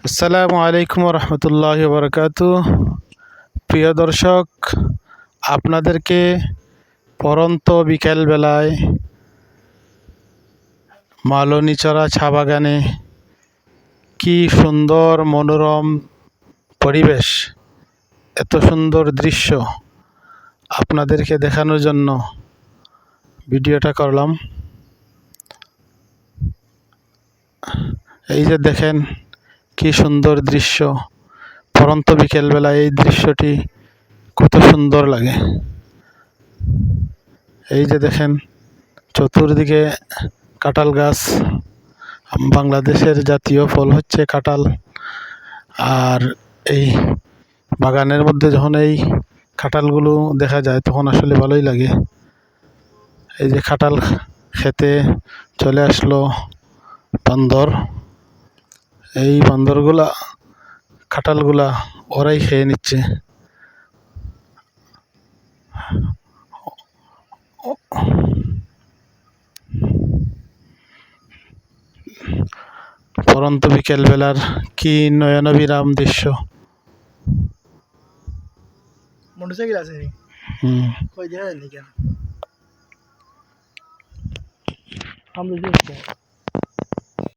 আসসালামু আলাইকুম রহমতুল্লাহ বরকাতু। প্রিয় দর্শক, আপনাদেরকে পরন্ত বিকেলবেলায় মালনীচরা চা বাগানে কি সুন্দর মনোরম পরিবেশ, এত সুন্দর দৃশ্য আপনাদেরকে দেখানোর জন্য ভিডিওটা করলাম। এই যে দেখেন কি সুন্দর দৃশ্য, পরন্ত বিকেলবেলায় এই দৃশ্যটি কত সুন্দর লাগে। এই যে দেখেন চতুর্দিকে কাঁঠাল গাছ, বাংলাদেশের জাতীয় ফল হচ্ছে কাঁঠাল। আর এই বাগানের মধ্যে যখন এই কাঁঠালগুলো দেখা যায় তখন আসলে ভালোই লাগে। এই যে কাঁঠাল খেতে চলে আসলো বান্দর, এই বান্দরগুলা কাঁঠালগুলা ওরাই খেয়ে নিচ্ছে। পরন্ত বিকেলবেলার কি নয়নাভিরাম দৃশ্য। মোটরসাইকেল আছে কই দেখা যায়নি কেন? আমরা